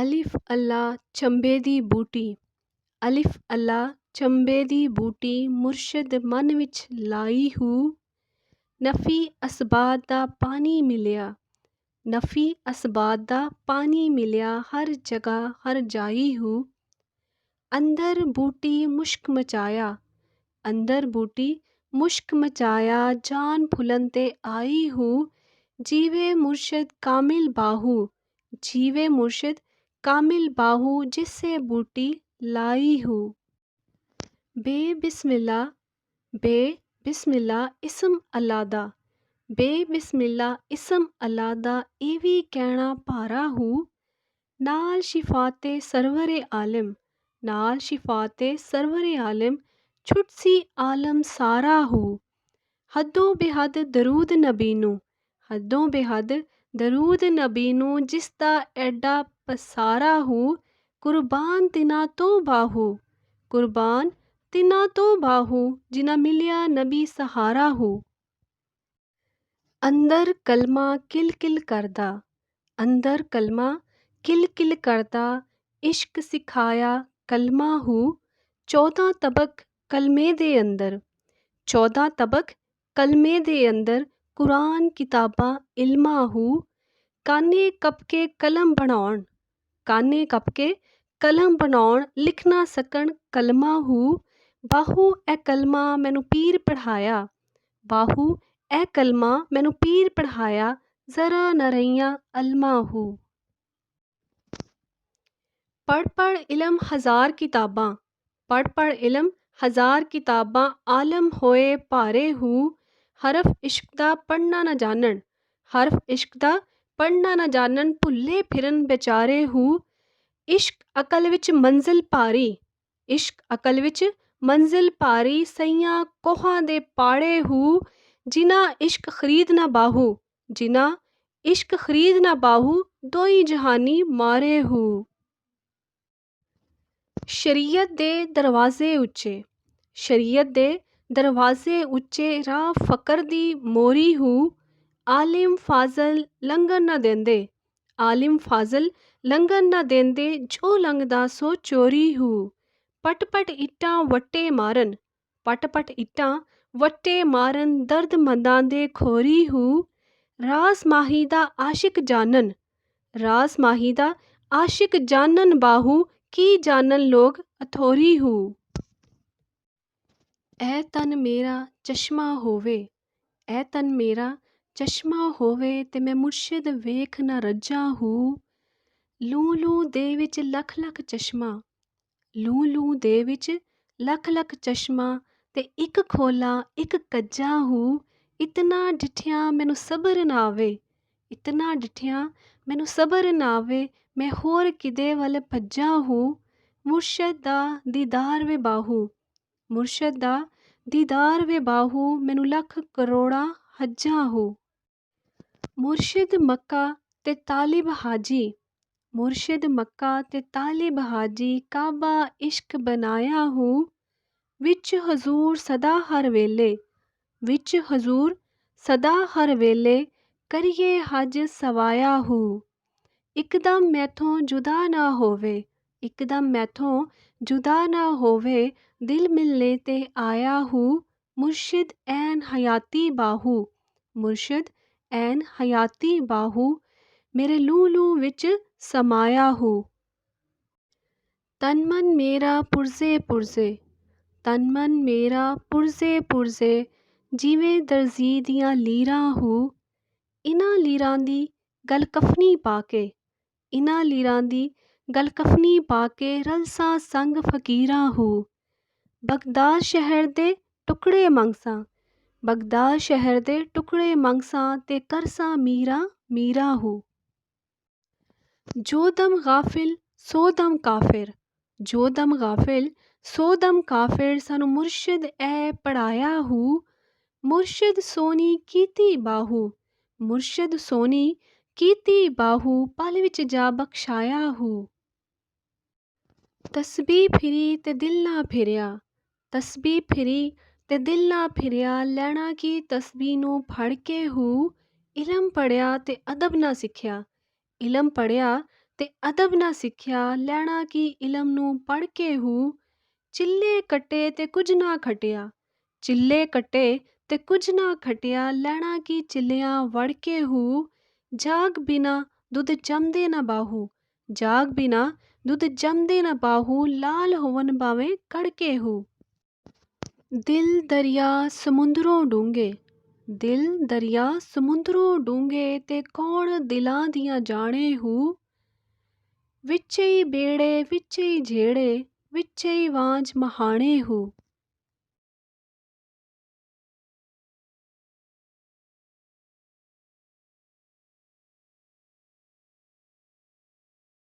ਅਲਿਫ ਅੱਲਾ ਚੰਬੇ ਦੀ ਬੂਟੀ। ਅਲਿਫ ਅੱਲਾ ਚੰਬੇ ਦੀ ਬੂਟੀ ਮੁਰਸ਼ਿਦ ਮਨ ਵਿੱਚ ਲਾਈ ਹੂ। ਨਫੀ ਅਸਬਾਦ ਦਾ ਪਾਣੀ ਮਿਲਿਆ। ਨਫੀ ਅਸਬਾਦ ਦਾ ਪਾਣੀ ਮਿਲਿਆ ਹਰ ਜਗ੍ਹਾ ਹਰ ਜਾਈ ਹੂ। ਅੰਦਰ ਬੂਟੀ ਮੁਸ਼ਕ ਮਚਾਇਆ। ਅੰਦਰ ਬੂਟੀ ਮੁਸ਼ਕ ਮਚਾਇਆ ਜਾਨ ਫੁਲਨ ਤੇ ਆਈ ਹੂ। ਜੀਵੇ ਮੁਰਸ਼ਿਦ ਕਾਮਿਲ ਬਾਹੂ। ਜੀਵੇ ਮੁਰਸ਼ਿਦ ਕਾਮਿਲ ਬਾਹੂ ਜਿਸੇ ਬੂਟੀ ਲਾਈ ਹੂ। ਬੇਬਿਸਮਿल्ला ਬੇਬਿਸਮਿल्ला ਇਸਮ ਅੱਲਾ ਦਾ। ਬੇਬਿਸਮਿल्ला ਇਸਮ ਅੱਲਾ ਦਾ ਇਹ ਵੀ ਕਹਿਣਾ ਭਾਰਾ ਹੂ। ਨਾਲ ਸ਼ਿਫਾਤੇ ਸਰਵਰੇ ਆਲਿਮ। ਨਾਲ ਸ਼ਿਫਾਤੇ ਸਰਵਰੇ ਆਲਿਮ ਛੁੱਟਸੀ ਆਲਮ ਸਾਰਾ ਹੂ। ਹੱਦੋਂ ਬੇਹੱਦ ਦਰੂਦ ਨਬੀ ਨੂੰ। ਹੱਦੋਂ ਬੇਹੱਦ ਦਰੂਦ ਨਬੀ ਨੂੰ ਜਿਸ ਦਾ ਐਡਾ ਪਸਾਰਾ ਹੂ। ਕੁਰਬਾਨ ਤਿਨਾਂ ਤੋਂ ਬਾਹੂ। ਕੁਰਬਾਨ ਤਿਨਾਂ ਤੋਂ ਬਾਹੂ ਜਿਨ੍ਹਾਂ ਮਿਲਿਆ ਨਬੀ ਸਹਾਰਾ ਹੂ। ਅੰਦਰ ਕਲਮਾ ਕਿਲ ਕਿਲ ਕਰਦਾ। ਅੰਦਰ ਕਲਮਾ ਕਿਲ ਕਿਲ ਕਰਦਾ ਇਸ਼ਕ ਸਿਖਾਇਆ ਕਲਮਾ ਹੂ। 14 ਤਬਕ ਕਲਮੇ ਦੇ ਅੰਦਰ। 14 ਤਬਕ ਕਲਮੇ ਦੇ ਅੰਦਰ ਕੁਰਾਨ ਕਿਤਾਬਾਂ ਇਲਮਾਂ ਹੂ। ਕਾਨੇ ਕੱਪ ਕੇ ਕਲਮ ਬਣਾਉਣ। ਕਾਨੇ ਕੱਪ ਕੇ ਕਲਮ ਬਣਾਉਣ ਲਿਖ ਨਾ ਸਕਣ ਕਲਮਾ ਹੂ। ਬਾਹੂ ਇਹ ਕਲਮਾ ਮੈਨੂੰ ਪੀਰ ਪੜ੍ਹਾਇਆ। ਬਾਹੂ ਇਹ ਕਲਮਾ ਮੈਨੂੰ ਪੀਰ ਪੜ੍ਹਾਇਆ ਜ਼ਰਾ ਨਰਈਆਂ ਅਲਮਾ ਹੂ। ਪੜ੍ਹ ਪੜ੍ਹ ਇਲਮ ਹਜ਼ਾਰ ਕਿਤਾਬਾਂ। ਪੜ੍ਹ ਪੜ੍ਹ ਇਲਮ ਹਜ਼ਾਰ ਕਿਤਾਬਾਂ ਆਲਮ ਹੋਏ ਭਾਰੇ ਹੂ। ਹਰਫ ਇਸ਼ਕ ਦਾ ਪੜ੍ਹਨਾ ਨਾ ਜਾਣਨ। ਹਰਫ ਇਸ਼ਕ ਦਾ ਪੜ੍ਹਨਾ ਨਾ ਜਾਣਨ ਭੁੱਲੇ ਫਿਰਨ ਬੇਚਾਰੇ ਹੂ। ਇਸ਼ਕ ਅਕਲ ਵਿੱਚ ਮੰਜ਼ਿਲ ਭਾਰੀ। ਇਸ਼ਕ ਅਕਲ ਵਿੱਚ ਮੰਜ਼ਿਲ ਭਾਰੀ ਸਈਆਂ ਕੋਹਾਂ ਦੇ ਪਾੜੇ ਹੂ। ਜਿਨ੍ਹਾਂ ਇਸ਼ਕ ਖਰੀਦ ਨਾ ਬਾਹੂ। ਜਿਨ੍ਹਾਂ ਇਸ਼ਕ ਖਰੀਦ ਨਾ ਬਾਹੂ ਦੋਈ ਜਹਾਨੀ ਮਾਰੇ ਹੂ। ਸ਼ਰੀਅਤ ਦੇ ਦਰਵਾਜ਼ੇ ਉੱਚੇ। ਸ਼ਰੀਅਤ ਦੇ ਦਰਵਾਜ਼ੇ ਉੱਚੇ ਰਾਹ ਫਕਰ ਦੀ ਮੋਰੀ ਹੂ। ਆਲਿਮ ਫਾਜ਼ਲ ਲੰਘਣ ਨਾ ਦਿੰਦੇ। ਆਲਿਮ ਫਾਜ਼ਲ ਲੰਘਣ ਨਾ ਦਿੰਦੇ ਜੋ ਲੰਘਦਾ ਸੋ ਚੋਰੀ ਹੂ। ਪਟ ਪਟ ਇੱਟਾਂ ਵੱਟੇ ਮਾਰਨ। ਪਟ ਪਟ ਇੱਟਾਂ ਵੱਟੇ ਮਾਰਨ ਦਰਦਮੰਦਾਂ ਦੇ ਖੋਰੀ ਹੂ। ਰਾਸ ਮਾਹੀ ਦਾ ਆਸ਼ਿਕ ਜਾਨਨ। ਰਾਸ ਮਾਹੀ ਦਾ ਆਸ਼ਿਕ ਜਾਨਨ ਬਾਹੂ ਕੀ ਜਾਨਨ ਲੋਕ ਅਥੋਰੀ ਹੂ। ਐ ਤਨ ਮੇਰਾ ਚਸ਼ਮਾ ਹੋਵੇ। ਐ ਤਨ ਮੇਰਾ ਚਸ਼ਮਾ ਹੋਵੇ ਤੇ ਮੈਂ ਮੁਰਸ਼ਿਦ ਵੇਖ ਨਾ ਰੱਜਾ ਹੂ। ਲੂ ਲੂ ਦੇ ਵਿੱਚ ਲੱਖ ਲੱਖ ਚਸ਼ਮਾ। ਲੂ ਲੂ ਦੇ ਵਿੱਚ ਲੱਖ ਲੱਖ ਚਸ਼ਮਾ ਤੇ ਇੱਕ ਖੋਲਾ ਇੱਕ ਕੱਜਾ ਹੂ। ਇਤਨਾ ਡਿਠਿਆ ਮੈਨੂੰ ਸਬਰ ਨਾ ਆਵੇ। ਇਤਨਾ ਡਿਠਿਆ ਮੈਨੂੰ ਸਬਰ ਨਾ ਆਵੇ ਮੈਂ ਹੋਰ ਕਿਦੇ ਵੱਲ ਭੱਜਾ ਹੂ। ਮੁਰਸ਼ਿਦ ਦਾ ਦੀਦਾਰ ਵੇ ਬਾਹੂ। ਮੁਰਸ਼ਿਦ ਦਾ ਦੀਦਾਰ ਵੇ ਬਾਹੂ ਮੈਨੂੰ ਲੱਖ ਕਰੋੜਾਂ ਹੱਜਾਂ ਹੂ। ਮੁਰਸ਼ਿਦ ਮੱਕਾ ਤੇ ਤਾਲਿਬ ਹਾਜੀ। ਮੁਰਸ਼ਿਦ ਮੱਕਾ ਤੇ ਤਾਲਿਬ ਹਾਜੀ ਕਾਬਾ ਇਸ਼ਕ ਬਣਾਇਆ ਹੂ। ਵਿੱਚ ਹਜ਼ੂਰ ਸਦਾ ਹਰ ਵੇਲੇ। ਵਿੱਚ ਹਜ਼ੂਰ ਸਦਾ ਹਰ ਵੇਲੇ ਕਰੀਏ ਹਜ ਸਵਾਇਆ ਹੂ। ਇੱਕਦਮ ਮੈਥੋਂ ਜੁਦਾ ਨਾ ਹੋਵੇ। ਇੱਕਦਮ ਮੈਥੋਂ ਜੁਦਾ ਨਾ ਹੋਵੇ ਦਿਲ ਮਿਲਨੇ ਤੇ ਆਇਆ ਹੂ। ਮੁਰਸ਼ਿਦ ਐਨ ਹਯਾਤੀ ਬਾਹੂ। ਮੁਰਸ਼ਿਦ ਐਨ ਹਯਾਤੀ ਬਾਹੂ ਮੇਰੇ ਲੂ ਲੂ ਵਿੱਚ ਸਮਾਇਆ ਹੂ। ਤਨ ਮਨ ਮੇਰਾ ਪੁਰਜ਼ੇ ਪੁਰਜ਼ੇ। ਤਨ ਮਨ ਮੇਰਾ ਪੁਰਜ਼ੇ ਪੁਰਜ਼ੇ ਜਿਵੇਂ ਦਰਜ਼ੀ ਦੀਆਂ ਲੀਰਾਂ ਹੂ। ਇਨ੍ਹਾਂ ਲੀਰਾਂ ਦੀ ਗਲ ਕਫਨੀ ਪਾ ਕੇ। ਇਨ੍ਹਾਂ ਲੀਰਾਂ ਦੀ ਗਲ ਕਫਨੀ ਪਾ ਕੇ ਰਲਸਾਂ ਸੰਗ ਫਕੀਰਾਂ ਹੂ। ਬਗਦਾਦ ਸ਼ਹਿਰ ਦੇ ਟੁਕੜੇ ਮੰਗਸਾਂ। ਬਗਦਾਦ ਸ਼ਹਿਰ ਦੇ ਟੁਕੜੇ ਮੰਗਸਾਂ ਤੇ ਕਰਸਾਂ ਮੀਰਾਂ ਮੀਰਾਂ ਹੂ। ਜੋ ਦਮ ਗਾਫਿਲ ਸੋ ਦਮ ਕਾਫਿਰ। ਜੋ ਦਮ ਗਾਫਿਲ ਸੋ ਦਮ ਕਾਫਿਰ ਸਾਨੂੰ ਮੁਰਸ਼ਿਦ ਐ ਪੜ੍ਹਾਇਆ ਹੂ। ਮੁਰਸ਼ਿਦ ਸੋਨੀ ਕੀਤੀ ਬਾਹੂ। ਮੁਰਸ਼ਿਦ ਸੋਨੀ ਕੀਤੀ ਬਾਹੂ ਪਲ ਵਿੱਚ ਜਾ ਬਖਸ਼ਾਇਆ ਹੂ। ਤਸਬੀਹ ਫਿਰੀ ਤੇ ਦਿਲ ਨਾ ਫਿਰਿਆ। ਤਸਬੀਹ ਫਿਰੀ ਤੇ ਦਿਲ ਨਾ ਫਿਰਿਆ ਲੈਣਾ ਕੀ ਤਸਬੀਹ ਨੂੰ ਫੜ ਕੇ ਹੂ। ਇਲਮ ਪੜ੍ਹਿਆ ਤੇ ਅਦਬ ਨਾ ਸਿੱਖਿਆ। ਇਲਮ ਪੜ੍ਹਿਆ ਤੇ ਅਦਬ ਨਾ ਸਿੱਖਿਆ ਲੈਣਾ ਕੀ ਇਲਮ ਨੂੰ ਪੜ੍ਹ ਕੇ ਹੂ। ਚਿੱਲੇ ਕੱਟੇ ਤੇ ਕੁਝ ਨਾ ਖਟਿਆ, ਚਿੱਲੇ ਕੱਟੇ ਤੇ ਕੁਝ ਨਾ ਖਟਿਆ, ਲੈਣਾ ਕੀ ਚਿੱਲਿਆਂ ਵੜ ਕੇ ਹੂ। ਜਾਗ ਬਿਨਾ ਦੁੱਧ ਜੰਮਦੇ ਨਾ ਬਾਹੂ, ਜਾਗ ਬਿਨਾ ਦੁੱਧ ਜੰਮਦੇ ਨਾ ਬਾਹੂ, ਲਾਲ ਹੋਵਨ ਭਾਵੇਂ ਕੜਕੇ ਹੂ। ਦਿਲ ਦਰਿਆ ਸਮੁੰਦਰੋਂ ਡੂੰਘੇ, ਦਿਲ ਦਰਿਆ ਸਮੁੰਦਰੋਂ ਡੂੰਘੇ, ਤੇ ਕੌਣ ਦਿਲਾਂ ਦੀਆਂ ਜਾਣੇ ਹੂ। ਵਿੱਚੇ ਈ ਬੇੜੇ ਵਿੱਚੇ ਈ ਜਿਹੜੇ, ਵਿੱਚੇ ਈ ਵਾਂਝ ਮਹਾਣੇ ਹੂ।